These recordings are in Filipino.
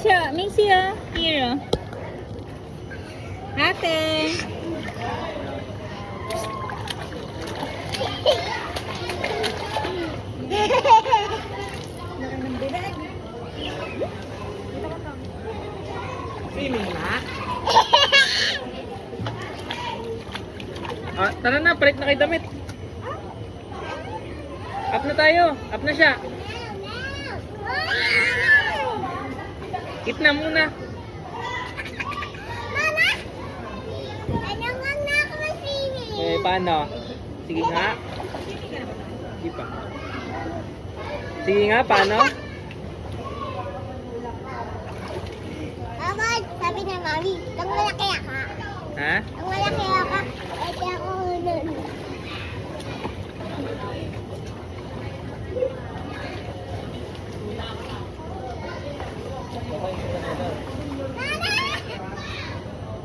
siya. Macy, Here, Ate. Swimming na? Tara na, palit na kayo damit. Up na tayo. Up na siya. Eat na muna. Mama! Anong na ako mag-swimming? Paano? Sige nga. Sige pa. Sige nga, paano? Mama, sabi na mami, nang malaki ako. Ha? Nang malaki ako, edi ako nun.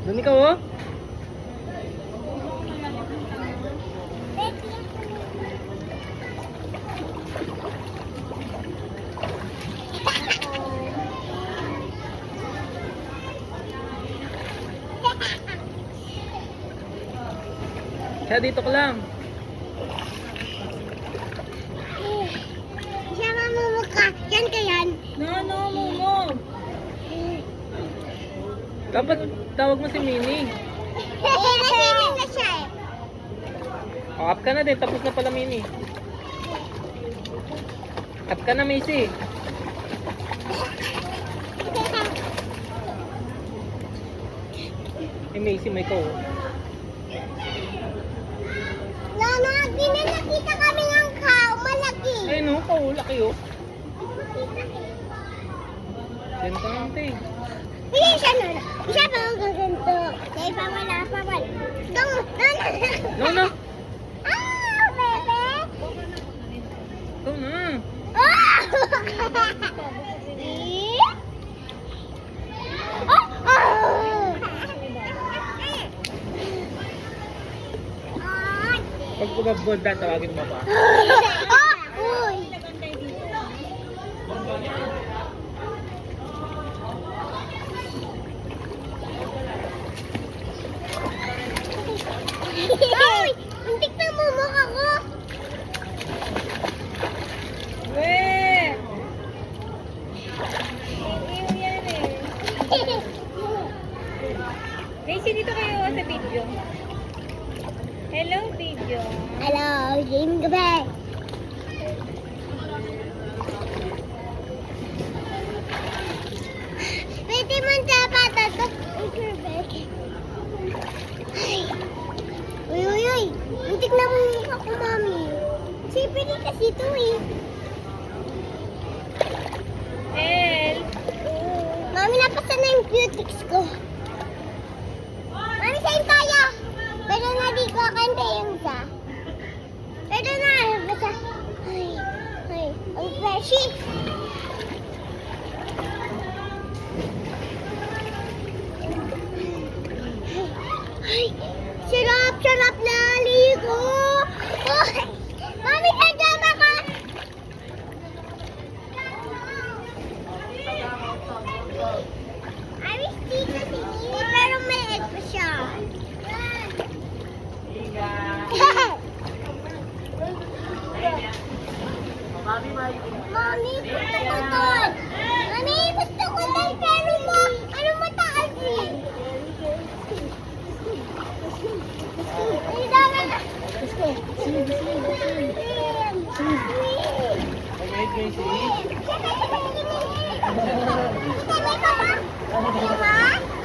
Doon ikaw, oh. Kaya dito ka lang. Siya mamumukha. Yan ka yan. No, Momo. Dapat tawag mo si Mini. Nag-swimming na siya eh. Up ka na din. Tapos na pala Mini. Up ka na, Macy. Macy, may ikaw, oh. Lolo, di na nakita kami ng cow. Malaki. Ay, no, laki, oh. Yan ka lang, te. Hindi siya nun. Siya pa ang gaganto. Dahil pa wala pa wala. No. Ah, bebe. Ito na. Oh! Pag kumabod na, tawagin mo pa. Uy! Uy! Muntik na mumukha ko! Weh! Iyo yan eh. Macy, dito kayo sa video. Hello, video. Hello, game gabi. Pwede mo dapat ito. Uy. Muntik na mumukha ko, mami. Sipili kasi ito eh. El. Mami, napasa na yung cutics ko. Mami, sa'yo tayo. Pero na di ko kanta yung isa. Pero na, basta. Ay, ang freshy. Ay, sarap na ligo. Oh, mami, kasama ka. I wish dito si Nini, pero may egg pa siya. Mami, gusto ko doon. Mami, gusto ko doon, pero ano mataas eh. Ay, dami na. Alright, Macy.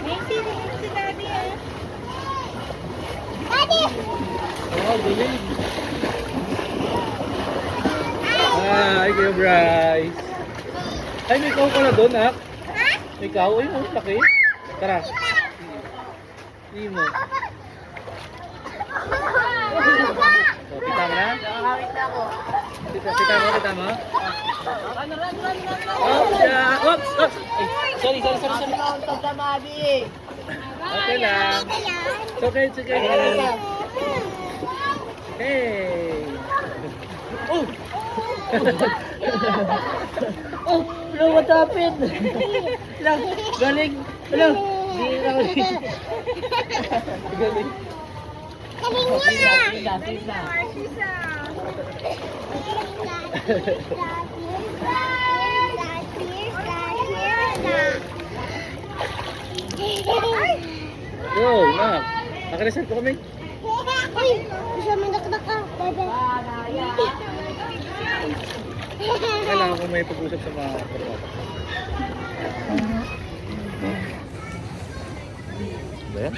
Macy, dito si Daddy Daddy! Oh, galing. Hi, Kuya Bryce. Ay, may ikaw pala doon, ha? Ha? May ikaw? Ay, oh, laki. Tara. Hindi mo. So, kita mo na? Kita mo? Oops, oops. Ay, sorry. Okay lang. It's okay. Hey. Oh! Oh! Hello, what happened? Hello, galing. Hello. Hindi na ako dito. Galing. Galing niya! Dali na, Arshisa. Go, nak. Nakalisan ko kami. Uy! Bisa mandakdak ka. Bebe. Kailangan ko may pag-usap sa mga kapatid. Ba yan?